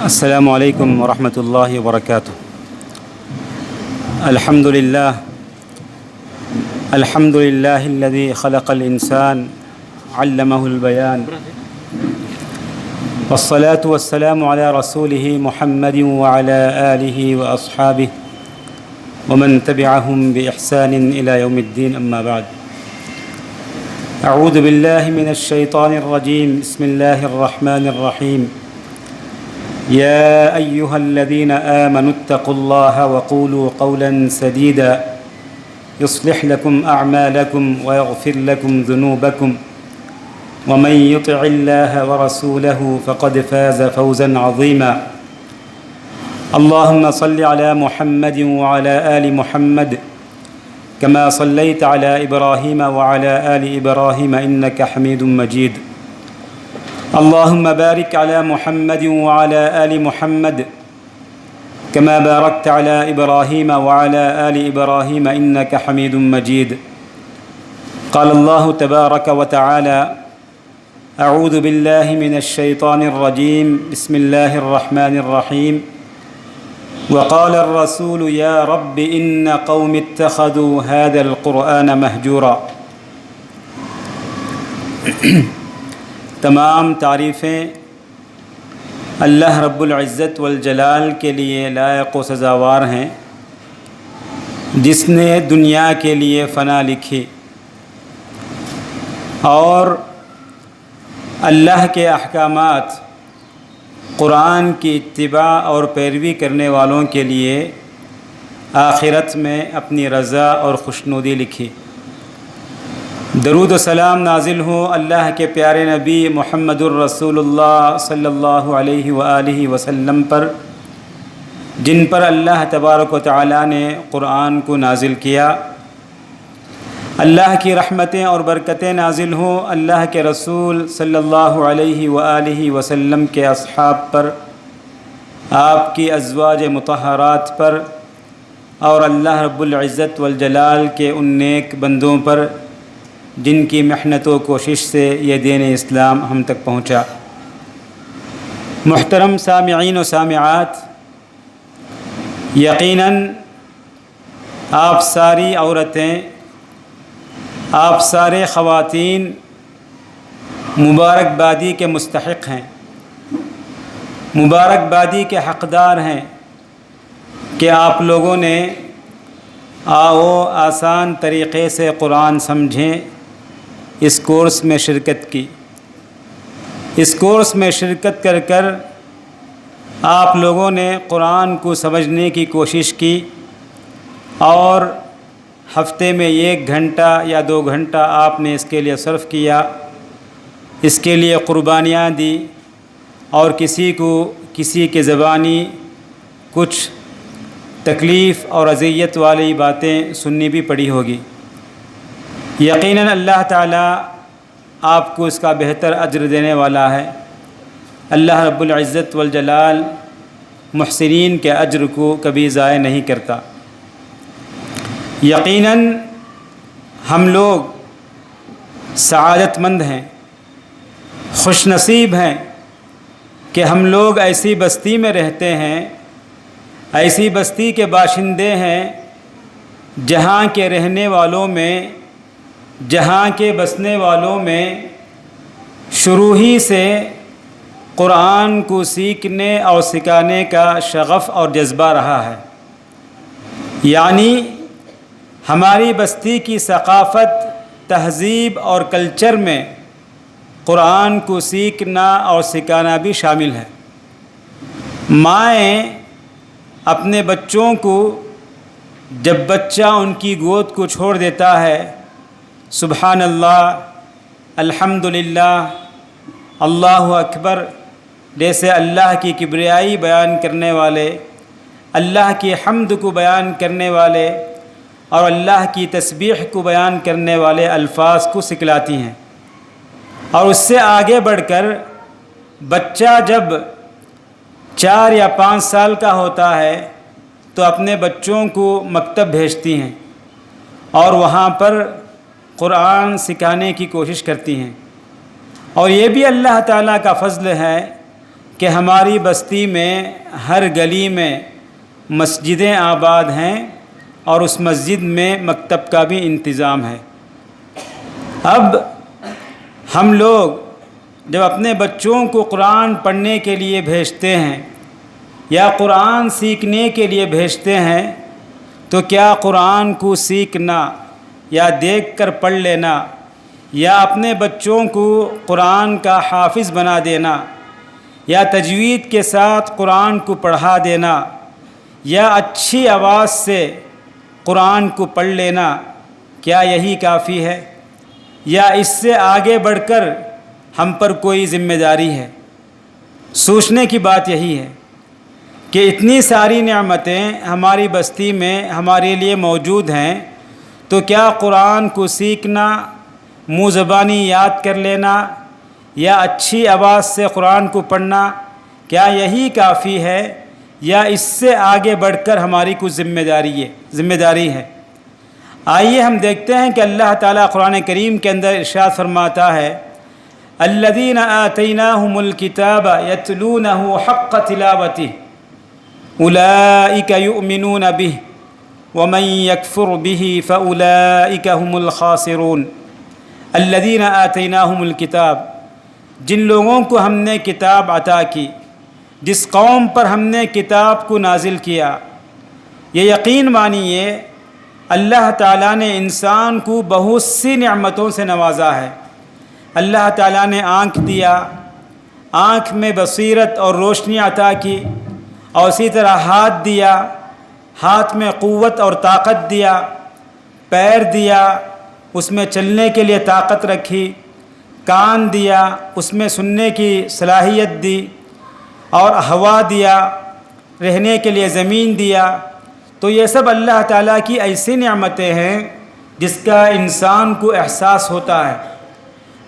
السلام علیکم ورحمۃ اللہ وبرکاتہ۔ الحمد للہ الذی خلق الانسان علمہ البیان والصلاة والسلام علی رسولہ محمد وعلی آلہ واصحابہ ومن تبعہم بإحسان الی یوم الدین، اما بعد۔ اعوذ باللہ من الشیطان الرجیم، بسم اللہ الرحمن الرحیم۔ يا أيها الذين آمنوا اتقوا الله وقولوا قولا سديدا يصلح لكم أعمالكم ويغفر لكم ذنوبكم ومن يطع الله ورسوله فقد فاز فوزا عظيما۔ اللهم صل على محمد وعلى آل محمد كما صليت على إبراهيم وعلى آل إبراهيم إنك حميد مجيد۔ اللهم بارك على محمد وعلى آل محمد كما باركت على إبراهيم وعلى آل إبراهيم إنك حميد مجيد۔ قال الله تبارك وتعالى: أعوذ بالله من الشيطان الرجيم، بسم الله الرحمن الرحيم۔ وقال الرسول يا رب إن قوم اتخذوا هذا القرآن مهجورا۔ تمام تعریفیں اللہ رب العزت والجلال کے لیے لائق و سزاوار ہیں، جس نے دنیا کے لیے فنا لکھی اور اللہ کے احکامات قرآن کی اتباع اور پیروی کرنے والوں کے لیے آخرت میں اپنی رضا اور خوشنودی لکھی۔ درود و سلام نازل ہو اللہ کے پیارے نبی محمد الرسول اللہ صلی اللہ علیہ وآلہ وسلم پر، جن پر اللہ تبارک و تعالیٰ نے قرآن کو نازل کیا۔ اللہ کی رحمتیں اور برکتیں نازل ہوں اللہ کے رسول صلی اللہ علیہ وآلہ وسلم کے اصحاب پر، آپ کی ازواج مطہرات پر، اور اللہ رب العزت والجلال کے ان نیک بندوں پر جن کی محنت و کوشش سے یہ دین اسلام ہم تک پہنچا۔ محترم سامعین و سامعات، یقیناً آپ ساری عورتیں، آپ سارے خواتین مبارکبادی کے مستحق ہیں، مبارکبادی کے حقدار ہیں کہ آپ لوگوں نے آسان طریقے سے قرآن سمجھیں اس کورس میں شرکت کی۔ اس کورس میں شرکت کر کر آپ لوگوں نے قرآن کو سمجھنے کی کوشش کی اور ہفتے میں 1 گھنٹہ یا 2 گھنٹہ آپ نے اس کے لیے صرف کیا، اس کے لیے قربانیاں دی، اور کسی کے زبانی کچھ تکلیف اور اذیت والی باتیں سننی بھی پڑی ہوگی۔ یقیناً اللہ تعالیٰ آپ کو اس کا بہتر اجر دینے والا ہے۔ اللہ رب العزت والجلال محسنین کے اجر کو کبھی ضائع نہیں کرتا۔ یقیناً ہم لوگ سعادت مند ہیں، خوش نصیب ہیں کہ ہم لوگ ایسی بستی میں رہتے ہیں، ایسی بستی کے باشندے ہیں جہاں کے رہنے والوں میں، جہاں کے بسنے والوں میں شروع ہی سے قرآن کو سیکھنے اور سکھانے کا شغف اور جذبہ رہا ہے۔ یعنی ہماری بستی کی ثقافت، تہذیب اور کلچر میں قرآن کو سیکھنا اور سکھانا بھی شامل ہے۔ مائیں اپنے بچوں کو جب بچہ ان کی گود کو چھوڑ دیتا ہے، سبحان اللہ، الحمدللہ، اللہ اکبر جیسے اللہ کی کبریائی بیان کرنے والے، اللہ کی حمد کو بیان کرنے والے اور اللہ کی تسبیح کو بیان کرنے والے الفاظ کو سکھلاتی ہیں۔ اور اس سے آگے بڑھ کر بچہ جب 4 یا 5 سال کا ہوتا ہے تو اپنے بچوں کو مکتب بھیجتی ہیں اور وہاں پر قرآن سکھانے کی کوشش کرتی ہیں۔ اور یہ بھی اللہ تعالیٰ کا فضل ہے کہ ہماری بستی میں ہر گلی میں مسجدیں آباد ہیں اور اس مسجد میں مکتب کا بھی انتظام ہے۔ اب ہم لوگ جب اپنے بچوں کو قرآن پڑھنے کے لیے بھیجتے ہیں یا قرآن سیکھنے کے لیے بھیجتے ہیں تو کیا قرآن کو سیکھنا یا دیکھ کر پڑھ لینا یا اپنے بچوں کو قرآن کا حافظ بنا دینا یا تجوید کے ساتھ قرآن کو پڑھا دینا یا اچھی آواز سے قرآن کو پڑھ لینا، کیا یہی کافی ہے یا اس سے آگے بڑھ کر ہم پر کوئی ذمہ داری ہے؟ سوچنے کی بات یہی ہے کہ اتنی ساری نعمتیں ہماری بستی میں ہمارے لیے موجود ہیں، تو کیا قرآن کو سیکھنا، منہ زبانی یاد کر لینا یا اچھی آواز سے قرآن کو پڑھنا، کیا یہی کافی ہے یا اس سے آگے بڑھ کر ہماری کچھ ذمہ داری ہے؟ آئیے ہم دیکھتے ہیں کہ اللہ تعالیٰ قرآن کریم کے اندر ارشاد فرماتا ہے، الذین آتیناہم الکتاب یتلونہ حق تلاوتہ اولئک یؤمنون بہ ومن یکفر بہ فاولئک هم الخاسرون۔ الذین آتیناہم الکتاب، جن لوگوں کو ہم نے کتاب عطا کی، جس قوم پر ہم نے کتاب کو نازل کیا، یہ یقین مانیے اللہ تعالیٰ نے انسان کو بہت سی نعمتوں سے نوازا ہے۔ اللہ تعالیٰ نے آنکھ دیا، آنکھ میں بصیرت اور روشنی عطا کی، اور اسی طرح ہاتھ دیا، ہاتھ میں قوت اور طاقت دیا، پیر دیا، اس میں چلنے کے لیے طاقت رکھی، کان دیا، اس میں سننے کی صلاحیت دی، اور ہوا دیا، رہنے کے لیے زمین دیا۔ تو یہ سب اللہ تعالیٰ کی ایسی نعمتیں ہیں جس کا انسان کو احساس ہوتا ہے۔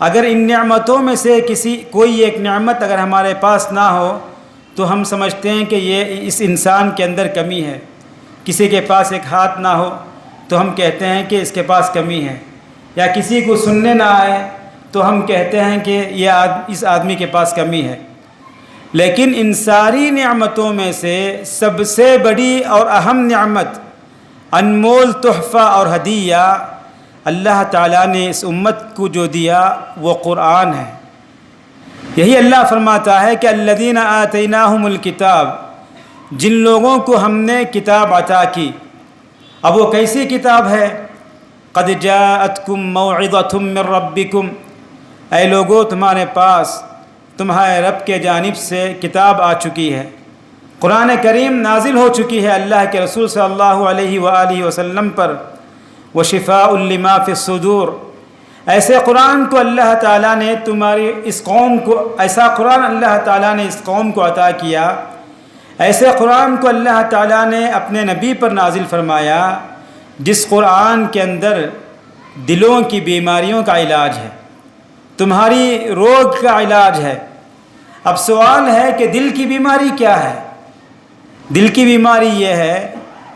اگر ان نعمتوں میں سے کوئی ایک نعمت اگر ہمارے پاس نہ ہو تو ہم سمجھتے ہیں کہ یہ اس انسان کے اندر کمی ہے۔ کسی کے پاس ایک ہاتھ نہ ہو تو ہم کہتے ہیں کہ اس کے پاس کمی ہے، یا کسی کو سننے نہ آئے تو ہم کہتے ہیں کہ اس آدمی کے پاس کمی ہے۔ لیکن ان ساری نعمتوں میں سے سب سے بڑی اور اہم نعمت، انمول تحفہ اور ہدیہ اللہ تعالیٰ نے اس امت کو جو دیا وہ قرآن ہے۔ یہی اللہ فرماتا ہے کہ الذین آتیناہم الکتاب، جن لوگوں کو ہم نے کتاب عطا کی۔ اب وہ کیسی کتاب ہے؟ قد جاءتکم موعظۃ من ربکم، اے لوگو تمہارے پاس تمہارے رب کے جانب سے کتاب آ چکی ہے، قرآن کریم نازل ہو چکی ہے اللہ کے رسول صلی اللہ علیہ وآلہ وسلم پر، وشفاء لما فی الصدور۔ ایسے قرآن کو اللہ تعالیٰ نے تمہاری اس قوم کو، ایسا قرآن اللہ تعالیٰ نے اس قوم کو عطا کیا، ایسے قرآن کو اللہ تعالیٰ نے اپنے نبی پر نازل فرمایا جس قرآن کے اندر دلوں کی بیماریوں کا علاج ہے، تمہاری روگ کا علاج ہے۔ اب سوال ہے کہ دل کی بیماری کیا ہے؟ دل کی بیماری یہ ہے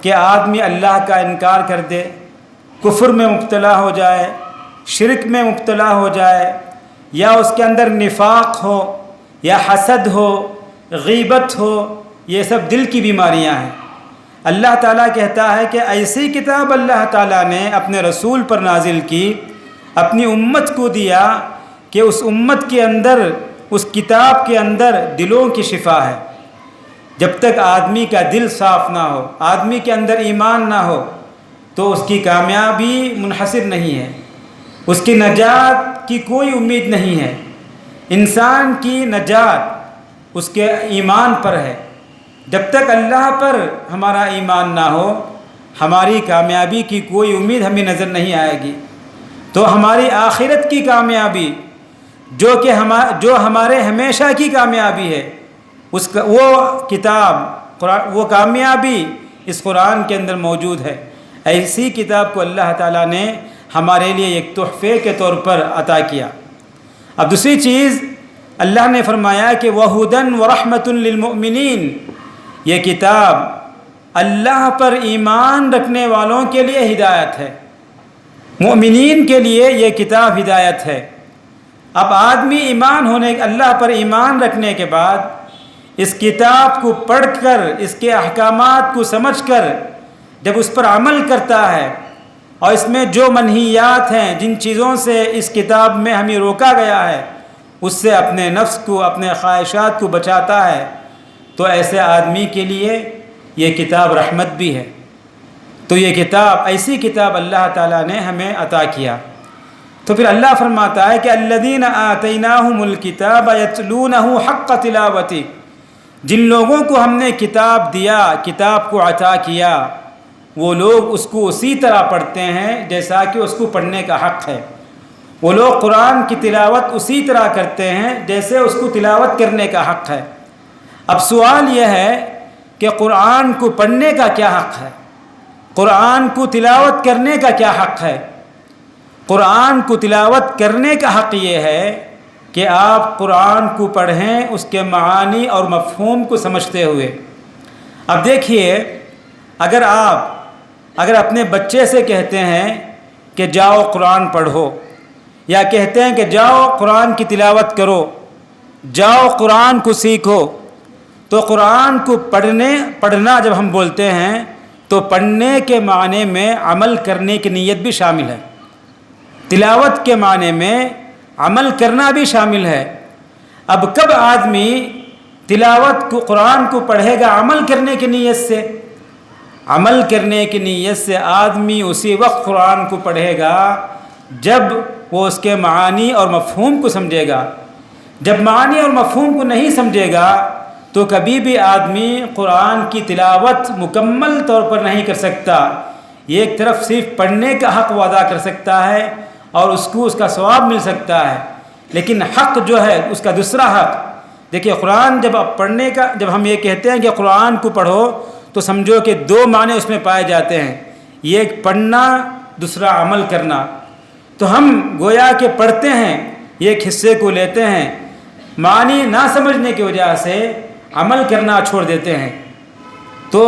کہ آدمی اللہ کا انکار کر دے، کفر میں مبتلا ہو جائے، شرک میں مبتلا ہو جائے، یا اس کے اندر نفاق ہو یا حسد ہو، غیبت ہو، یہ سب دل کی بیماریاں ہیں۔ اللہ تعالیٰ کہتا ہے کہ ایسی کتاب اللہ تعالیٰ نے اپنے رسول پر نازل کی، اپنی امت کو دیا کہ اس امت کے اندر، اس کتاب کے اندر دلوں کی شفا ہے۔ جب تک آدمی کا دل صاف نہ ہو، آدمی کے اندر ایمان نہ ہو، تو اس کی کامیابی منحصر نہیں ہے، اس کی نجات کی کوئی امید نہیں ہے۔ انسان کی نجات اس کے ایمان پر ہے۔ جب تک اللہ پر ہمارا ایمان نہ ہو، ہماری کامیابی کی کوئی امید ہمیں نظر نہیں آئے گی۔ تو ہماری آخرت کی کامیابی جو ہمارے ہمیشہ کی کامیابی ہے، وہ کتاب قرآن، وہ کامیابی اس قرآن کے اندر موجود ہے۔ ایسی کتاب کو اللہ تعالیٰ نے ہمارے لیے ایک تحفے کے طور پر عطا کیا۔ اب دوسری چیز اللہ نے فرمایا کہ وَهُدًى وَرَحْمَةٌ لِّلْمُؤْمِنِينَ، یہ کتاب اللہ پر ایمان رکھنے والوں کے لیے ہدایت ہے، مومنین کے لیے یہ کتاب ہدایت ہے۔ اب آدمی اللہ پر ایمان رکھنے کے بعد اس کتاب کو پڑھ کر اس کے احکامات کو سمجھ کر جب اس پر عمل کرتا ہے اور اس میں جو منہیات ہیں، جن چیزوں سے اس کتاب میں ہمیں روکا گیا ہے، اس سے اپنے نفس کو اپنے خواہشات کو بچاتا ہے، تو ایسے آدمی کے لیے یہ کتاب رحمت بھی ہے۔ تو یہ کتاب، ایسی کتاب اللہ تعالیٰ نے ہمیں عطا کیا۔ تو پھر اللہ فرماتا ہے کہ الذین آتیناہم الکتاب یتلونہ حق تلاوتہ، جن لوگوں کو ہم نے کتاب دیا، کتاب کو عطا کیا، وہ لوگ اس کو اسی طرح پڑھتے ہیں جیسا کہ اس کو پڑھنے کا حق ہے۔ وہ لوگ قرآن کی تلاوت اسی طرح کرتے ہیں جیسے اس کو تلاوت کرنے کا حق ہے۔ اب سوال یہ ہے کہ قرآن کو پڑھنے کا کیا حق ہے؟ قرآن کو تلاوت کرنے کا کیا حق ہے؟ قرآن کو تلاوت کرنے کا حق یہ ہے کہ آپ قرآن کو پڑھیں اس کے معانی اور مفہوم کو سمجھتے ہوئے۔ اب دیکھیے، اگر اپنے بچے سے کہتے ہیں کہ جاؤ قرآن پڑھو، یا کہتے ہیں کہ جاؤ قرآن کی تلاوت کرو، جاؤ قرآن کو سیکھو، تو قرآن کو پڑھنا جب ہم بولتے ہیں تو پڑھنے کے معنی میں عمل کرنے کی نیت بھی شامل ہے، تلاوت کے معنی میں عمل کرنا بھی شامل ہے۔ اب کب آدمی تلاوت کو، قرآن کو پڑھے گا عمل کرنے کی نیت سے؟ عمل کرنے کی نیت سے آدمی اسی وقت قرآن کو پڑھے گا جب وہ اس کے معانی اور مفہوم کو سمجھے گا۔ جب معانی اور مفہوم کو نہیں سمجھے گا تو کبھی بھی آدمی قرآن کی تلاوت مکمل طور پر نہیں کر سکتا۔ یہ ایک طرف صرف پڑھنے کا حق وہ ادا کر سکتا ہے اور اس کو اس کا ثواب مل سکتا ہے، لیکن حق جو ہے اس کا دوسرا حق، دیکھیے قرآن جب ہم یہ کہتے ہیں کہ قرآن کو پڑھو تو سمجھو کہ دو معنی اس میں پائے جاتے ہیں، یہ ایک پڑھنا، دوسرا عمل کرنا۔ تو ہم گویا کہ پڑھتے ہیں، ایک حصے کو لیتے ہیں، معنی نہ سمجھنے کی وجہ سے عمل کرنا چھوڑ دیتے ہیں۔ تو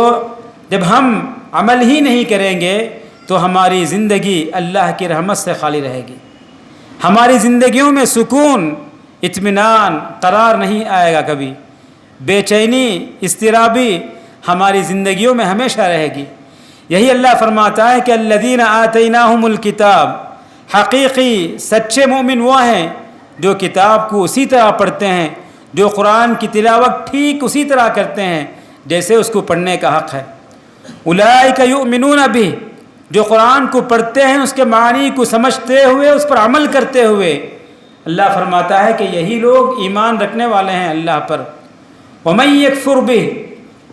جب ہم عمل ہی نہیں کریں گے تو ہماری زندگی اللہ کی رحمت سے خالی رہے گی، ہماری زندگیوں میں سکون، اطمینان، قرار نہیں آئے گا، کبھی بے چینی، اضطرابی ہماری زندگیوں میں ہمیشہ رہے گی۔ یہی اللہ فرماتا ہے کہ الذین آتیناہم الکتاب، حقیقی سچے مومن وہ ہیں جو کتاب کو اسی طرح پڑھتے ہیں، جو قرآن کی تلاوت ٹھیک اسی طرح کرتے ہیں جیسے اس کو پڑھنے کا حق ہے۔ اولئک یؤمنون بہ، جو قرآن کو پڑھتے ہیں اس کے معنی کو سمجھتے ہوئے اس پر عمل کرتے ہوئے، اللہ فرماتا ہے کہ یہی لوگ ایمان رکھنے والے ہیں اللہ پر۔ ومن یکفر بہ،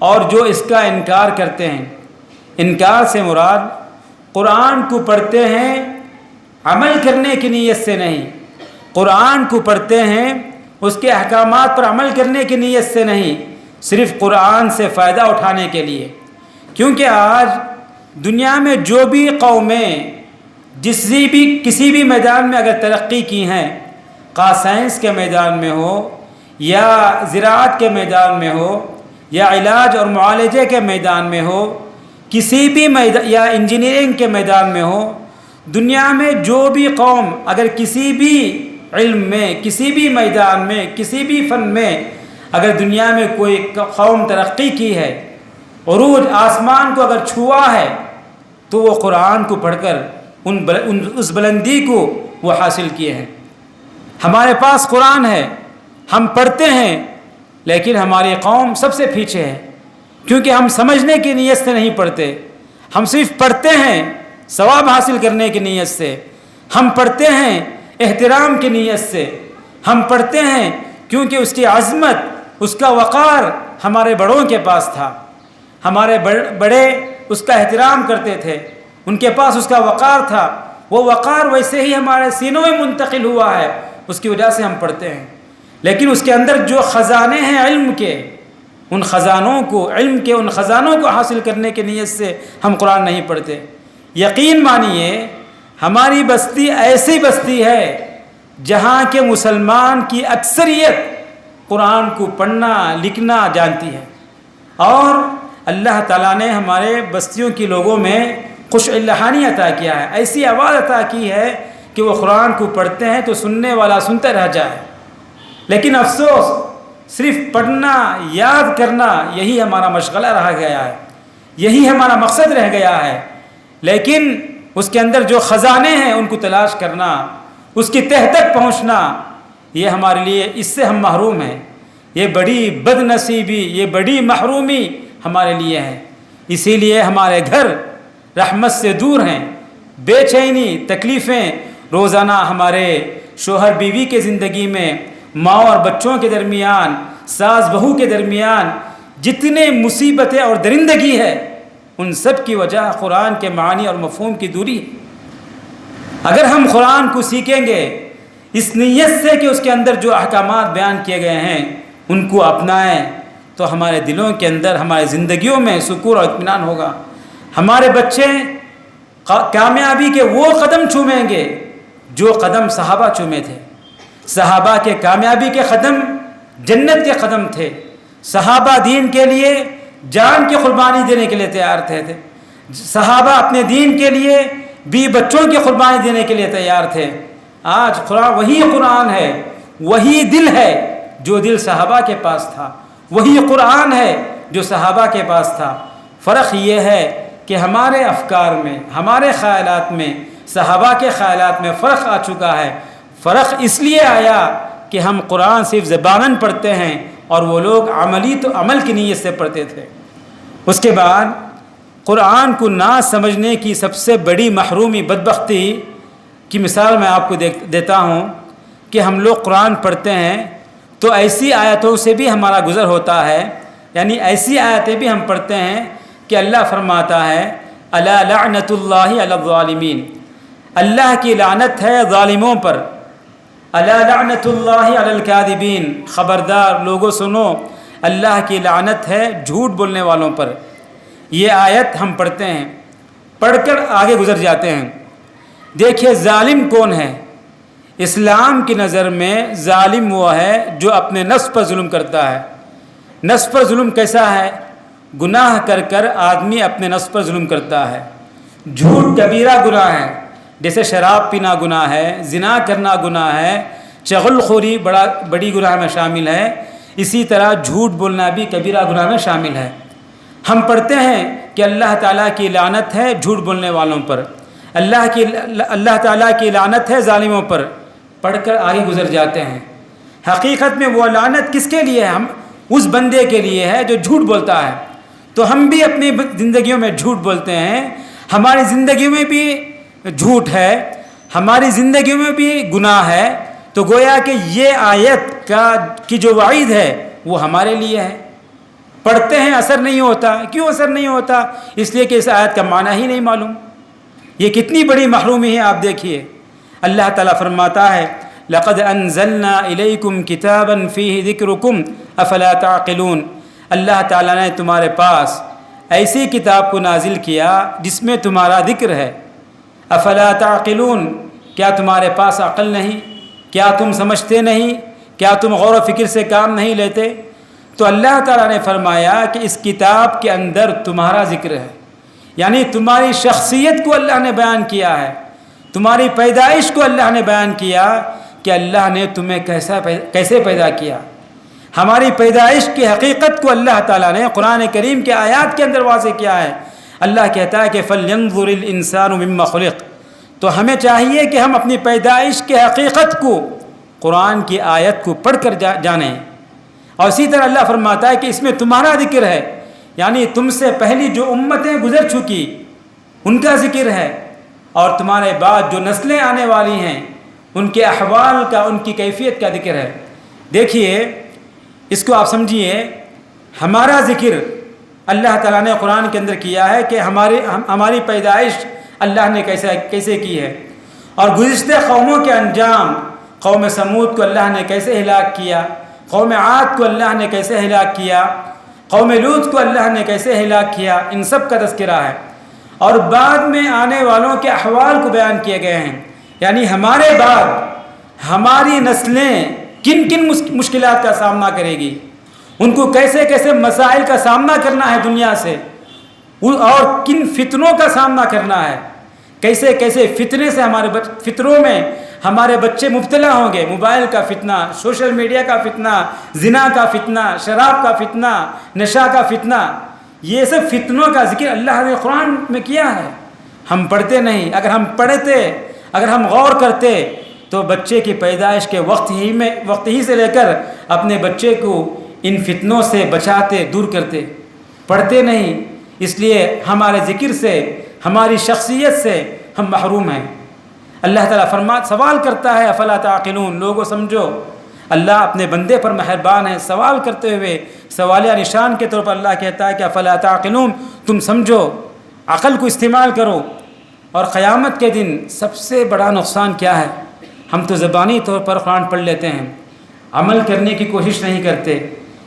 اور جو اس کا انکار کرتے ہیں، انکار سے مراد قرآن کو پڑھتے ہیں عمل کرنے کی نیت سے نہیں، قرآن کو پڑھتے ہیں اس کے احکامات پر عمل کرنے کی نیت سے نہیں، صرف قرآن سے فائدہ اٹھانے کے لیے۔ کیونکہ آج دنیا میں جو بھی قومیں کسی بھی میدان میں اگر ترقی کی ہیں، خواہ سائنس کے میدان میں ہو یا زراعت کے میدان میں ہو یا علاج اور معالجے کے میدان میں ہو، کسی بھی یا انجینئرنگ کے میدان میں ہو، دنیا میں جو بھی قوم اگر کسی بھی علم میں، کسی بھی میدان میں، کسی بھی فن میں اگر دنیا میں کوئی قوم ترقی کی ہے، عروج آسمان کو اگر چھوا ہے، تو وہ قرآن کو پڑھ کر اس بلندی کو وہ حاصل کیے ہیں۔ ہمارے پاس قرآن ہے، ہم پڑھتے ہیں، لیکن ہماری قوم سب سے پیچھے ہے، کیونکہ ہم سمجھنے کی نیت سے نہیں پڑھتے، ہم صرف پڑھتے ہیں ثواب حاصل کرنے کی نیت سے، ہم پڑھتے ہیں احترام کی نیت سے، ہم پڑھتے ہیں کیونکہ اس کی عظمت، اس کا وقار ہمارے بڑوں کے پاس تھا، ہمارے بڑے اس کا احترام کرتے تھے، ان کے پاس اس کا وقار تھا، وہ وقار ویسے ہی ہمارے سینوں میں منتقل ہوا ہے، اس کی وجہ سے ہم پڑھتے ہیں۔ لیکن اس کے اندر جو خزانے ہیں علم کے، ان خزانوں کو، علم کے ان خزانوں کو حاصل کرنے کی نیت سے ہم قرآن نہیں پڑھتے۔ یقین مانیے ہماری بستی ایسی بستی ہے جہاں کے مسلمان کی اکثریت قرآن کو پڑھنا لکھنا جانتی ہے، اور اللہ تعالیٰ نے ہمارے بستیوں کے لوگوں میں خوش الہانی عطا کیا ہے، ایسی آواز عطا کی ہے کہ وہ قرآن کو پڑھتے ہیں تو سننے والا سنتا رہ جائے۔ لیکن افسوس صرف پڑھنا یاد کرنا یہی ہمارا مشغلہ رہ گیا ہے، یہی ہمارا مقصد رہ گیا ہے، لیکن اس کے اندر جو خزانے ہیں ان کو تلاش کرنا، اس کی تہ تک پہنچنا، یہ ہمارے لیے، اس سے ہم محروم ہیں۔ یہ بڑی بد نصیبی، یہ بڑی محرومی ہمارے لیے ہے۔ اسی لیے ہمارے گھر رحمت سے دور ہیں، بے چینی، تکلیفیں روزانہ ہمارے شوہر بیوی کے زندگی میں، ماں اور بچوں کے درمیان، ساس بہو کے درمیان جتنے مصیبتیں اور درندگی ہے، ان سب کی وجہ قرآن کے معنی اور مفہوم کی دوری ہے۔ اگر ہم قرآن کو سیکھیں گے اس نیت سے کہ اس کے اندر جو احکامات بیان کیے گئے ہیں ان کو اپنائیں، تو ہمارے دلوں کے اندر، ہماری زندگیوں میں سکون اور اطمینان ہوگا۔ ہمارے بچے کامیابی کے وہ قدم چومیں گے جو قدم صحابہ چومے تھے۔ صحابہ کے کامیابی کے قدم جنت کے قدم تھے۔ صحابہ دین کے لیے جان کی قربانی دینے کے لیے تیار تھے۔ صحابہ اپنے دین کے لیے بھی بچوں کی قربانی دینے کے لیے تیار تھے۔ آج وہی قرآن ہے، وہی دل ہے جو دل صحابہ کے پاس تھا، وہی قرآن ہے جو صحابہ کے پاس تھا۔ فرق یہ ہے کہ ہمارے افکار میں، ہمارے خیالات میں، صحابہ کے خیالات میں فرق آ چکا ہے۔ فرق اس لیے آیا کہ ہم قرآن صرف زباناً پڑھتے ہیں اور وہ لوگ عمل کی نیت سے پڑھتے تھے۔ اس کے بعد قرآن کو نہ سمجھنے کی سب سے بڑی محرومی، بدبختی کی مثال میں آپ کو دیتا ہوں کہ ہم لوگ قرآن پڑھتے ہیں تو ایسی آیتوں سے بھی ہمارا گزر ہوتا ہے، یعنی ایسی آیتیں بھی ہم پڑھتے ہیں کہ اللہ فرماتا ہے الا لعنت اللہ علی الظالمین، اللہ کی لعنت ہے ظالموں پر، الا لعنت اللہ علی الکاذبین، خبردار لوگوں سنو، اللہ کی لعنت ہے جھوٹ بولنے والوں پر۔ یہ آیت ہم پڑھتے ہیں، پڑھ کر آگے گزر جاتے ہیں۔ دیکھیے ظالم کون ہے؟ اسلام کی نظر میں ظالم وہ ہے جو اپنے نفس پر ظلم کرتا ہے۔ نفس پر ظلم کیسا ہے؟ گناہ کر کر آدمی اپنے نفس پر ظلم کرتا ہے۔ جھوٹ کبیرہ گناہ ہے، جیسے شراب پینا گناہ ہے، زنا کرنا گناہ ہے، چغل خوری بڑی گناہ میں شامل ہے، اسی طرح جھوٹ بولنا بھی کبیرہ گناہ میں شامل ہے۔ ہم پڑھتے ہیں کہ اللہ تعالیٰ کی لعنت ہے جھوٹ بولنے والوں پر، اللہ تعالیٰ کی لعنت ہے ظالموں پر، پڑھ کر آگے گزر جاتے ہیں۔ حقیقت میں وہ لعنت کس کے لیے ہے؟ ہم اس بندے کے لیے ہے جو جھوٹ بولتا ہے۔ تو ہم بھی اپنی زندگیوں میں جھوٹ بولتے ہیں، ہماری زندگیوں میں بھی جھوٹ ہے، ہماری زندگیوں میں بھی گناہ ہے، تو گویا کہ یہ آیت کی جو وعید ہے وہ ہمارے لیے ہے۔ پڑھتے ہیں اثر نہیں ہوتا، کیوں اثر نہیں ہوتا؟ اس لیے کہ اس آیت کا معنی ہی نہیں معلوم۔ یہ کتنی بڑی محرومی ہے، آپ دیکھیے اللہ تعالیٰ فرماتا ہے لقد انزلنا الیکم کتابا فیہ ذکرکم افلا تعقلون، اللہ تعالیٰ نے تمہارے پاس ایسی کتاب کو نازل کیا جس میں تمہارا ذکر ہے، افلا تعقلون، کیا تمہارے پاس عقل نہیں؟ کیا تم سمجھتے نہیں؟ کیا تم غور و فکر سے کام نہیں لیتے؟ تو اللہ تعالیٰ نے فرمایا کہ اس کتاب کے اندر تمہارا ذکر ہے، یعنی تمہاری شخصیت کو اللہ نے بیان کیا ہے، تمہاری پیدائش کو اللہ نے بیان کیا کہ اللہ نے تمہیں کیسے پیدا کیا۔ ہماری پیدائش کی حقیقت کو اللہ تعالیٰ نے قرآن کریم کے آیات کے اندر واضح کیا ہے۔ اللہ کہتا ہے کہ فَلْيَنظُرِ الْإِنسَانُ مِمَّا خُلِقَ، تو ہمیں چاہیے کہ ہم اپنی پیدائش کی حقیقت کو، قرآن کی آیت کو پڑھ کر جانیں۔ اور اسی طرح اللہ فرماتا ہے کہ اس میں تمہارا ذکر ہے، یعنی تم سے پہلی جو امتیں گزر چکی ان کا ذکر ہے، اور تمہارے بعد جو نسلیں آنے والی ہیں ان کے احوال کا، ان کی کیفیت کا ذکر ہے۔ دیکھیے اس کو آپ سمجھیے، ہمارا ذکر اللہ تعالیٰ نے قرآن کے اندر کیا ہے کہ ہماری پیدائش اللہ نے کیسے کی ہے، اور گزشتہ قوموں کے انجام، قوم سمود کو اللہ نے کیسے ہلاک کیا، قوم عاد کو اللہ نے کیسے ہلاک کیا، قوم لوط کو اللہ نے کیسے ہلاک کیا، ان سب کا تذکرہ ہے، اور بعد میں آنے والوں کے احوال کو بیان کیے گئے ہیں، یعنی ہمارے بعد ہماری نسلیں کن کن مشکلات کا سامنا کرے گی، ان کو کیسے کیسے مسائل کا سامنا کرنا ہے دنیا سے، اور کن فتنوں کا سامنا کرنا ہے، کیسے کیسے فتنے سے ہمارے فطروں میں ہمارے بچے مبتلا ہوں گے، موبائل کا فتنہ، سوشل میڈیا کا فتنہ، زنا کا فتنہ، شراب کا فتنہ، نشہ کا فتنہ، یہ سب فتنوں کا ذکر اللہ نے قرآن میں کیا ہے، ہم پڑھتے نہیں۔ اگر ہم پڑھتے، اگر ہم غور کرتے تو بچے کی پیدائش کے وقت ہی سے لے کر اپنے بچے کو ان فتنوں سے بچاتے، دور کرتے، پڑھتے نہیں، اس لیے ہمارے ذکر سے، ہماری شخصیت سے ہم محروم ہیں۔ اللہ تعالیٰ سوال کرتا ہے افلا تعقلون، لوگوں سمجھو۔ اللہ اپنے بندے پر مہربان ہے، سوال کرتے ہوئے سوالیہ نشان کے طور پر اللہ کہتا ہے کہ افلا تعقلون، تم سمجھو، عقل کو استعمال کرو۔ اور قیامت کے دن سب سے بڑا نقصان کیا ہے؟ ہم تو زبانی طور پر قرآن پڑھ لیتے ہیں، عمل کرنے کی کوشش نہیں کرتے۔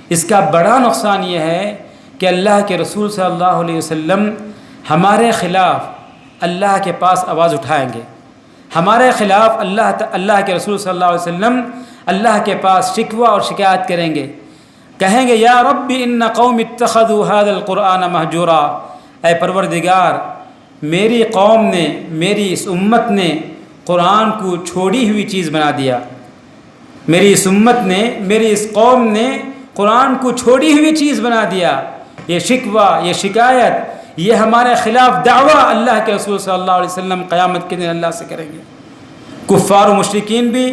اس کا بڑا نقصان یہ ہے کہ اللہ کے رسول صلی اللہ علیہ وسلم ہمارے خلاف اللہ کے پاس آواز اٹھائیں گے، ہمارے خلاف اللہ کے رسول صلی اللہ علیہ وسلم اللہ کے پاس شکوہ اور شکایت کریں گے، کہیں گے یا رب ان قوم اتخذوا هذا القرآن مہجورا، اے پروردگار میری قوم نے، میری اس امت نے قرآن کو چھوڑی ہوئی چیز بنا دیا، میری اس امت نے، میری اس قوم نے قرآن کو چھوڑی ہوئی چیز بنا دیا۔ یہ شکوہ، یہ شکایت، یہ ہمارے خلاف دعویٰ اللہ کے رسول صلی اللہ علیہ وسلم قیامت کے دن اللہ سے کریں گے۔ کفار و مشرکین بھی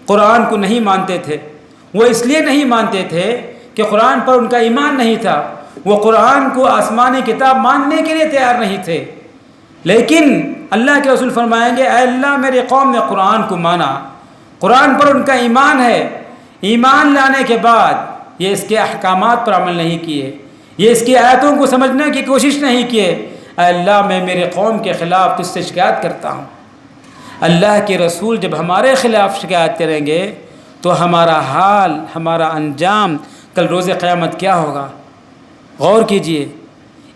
قرآن کو نہیں مانتے تھے، وہ اس لیے نہیں مانتے تھے کہ قرآن پر ان کا ایمان نہیں تھا، وہ قرآن کو آسمانی کتاب ماننے کے لیے تیار نہیں تھے۔ لیکن اللہ کے رسول فرمائیں گے اے اللہ میری قوم نے قرآن کو مانا، قرآن پر ان کا ایمان ہے، ایمان لانے کے بعد یہ اس کے احکامات پر عمل نہیں کیے، یہ اس کی آیتوں کو سمجھنے کی کوشش نہیں کیے، اے اللہ میں میرے قوم کے خلاف تجھ سے شکایت کرتا ہوں۔ اللہ کے رسول جب ہمارے خلاف شکایت کریں گے تو ہمارا حال، ہمارا انجام کل روز قیامت کیا ہوگا؟ غور کیجئے،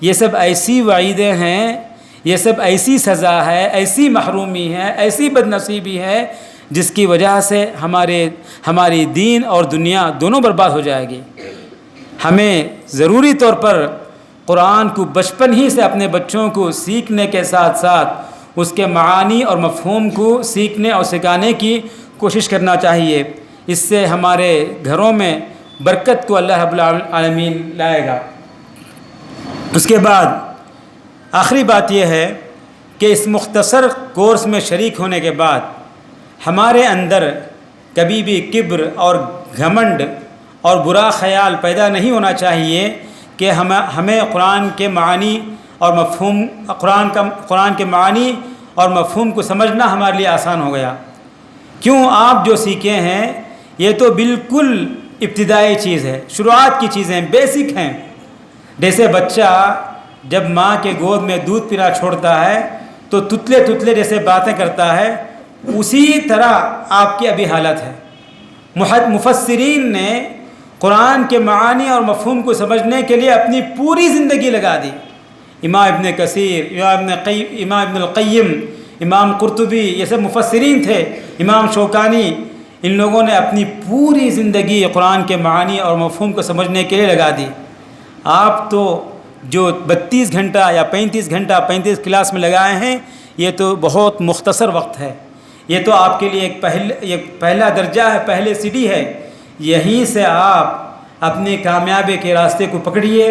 یہ سب ایسی وعیدیں ہیں، یہ سب ایسی سزا ہے، ایسی محرومی ہے، ایسی بدنصیبی ہے جس کی وجہ سے ہماری دین اور دنیا دونوں برباد ہو جائے گی۔ ہمیں ضروری طور پر قرآن کو بچپن ہی سے اپنے بچوں کو سیکھنے کے ساتھ ساتھ اس کے معانی اور مفہوم کو سیکھنے اور سکھانے کی کوشش کرنا چاہیے، اس سے ہمارے گھروں میں برکت کو اللہ رب العالمین لائے گا۔ اس کے بعد آخری بات یہ ہے کہ اس مختصر کورس میں شریک ہونے کے بعد ہمارے اندر کبھی بھی کبر اور گھمنڈ اور برا خیال پیدا نہیں ہونا چاہیے کہ ہمیں قرآن کے معانی اور مفہوم، قرآن کے معانی اور مفہوم کو سمجھنا ہمارے لیے آسان ہو گیا۔ کیوں؟ آپ جو سیکھے ہیں یہ تو بالکل ابتدائی چیز ہے، شروعات کی چیزیں، بیسک ہیں۔ جیسے بچہ جب ماں کے گود میں دودھ پینا چھوڑتا ہے تو تتلے جیسے باتیں کرتا ہے، اسی طرح آپ کی ابھی حالت ہے۔ مفسرین نے قرآن کے معانی اور مفہوم کو سمجھنے کے لیے اپنی پوری زندگی لگا دی۔ امام ابن کثیر، امام ابن القیم، امام قرطبی، یہ سب مفسرین تھے، امام شوکانی، ان لوگوں نے اپنی پوری زندگی قرآن کے معانی اور مفہوم کو سمجھنے کے لیے لگا دی۔ آپ تو جو 32 گھنٹہ یا 35 گھنٹہ 35 کلاس میں لگائے ہیں یہ تو بہت مختصر وقت ہے، یہ تو آپ کے لیے ایک پہلا درجہ ہے، پہلے سیڑھی ہے۔ یہیں سے آپ اپنی کامیابی کے راستے کو پکڑیے،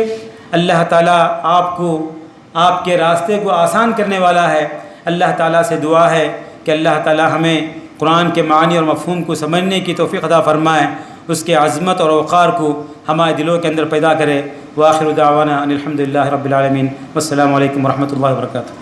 اللہ تعالیٰ آپ کے راستے کو آسان کرنے والا ہے۔ اللہ تعالیٰ سے دعا ہے کہ اللہ تعالیٰ ہمیں قرآن کے معانی اور مفہوم کو سمجھنے کی توفیق عطا فرمائے، اس کے عظمت اور وقار کو ہمارے دلوں کے اندر پیدا کرے۔ وآخر دعوانا ان الحمد للہ رب العالمین، والسلام علیکم ورحمۃ اللہ وبرکاتہ۔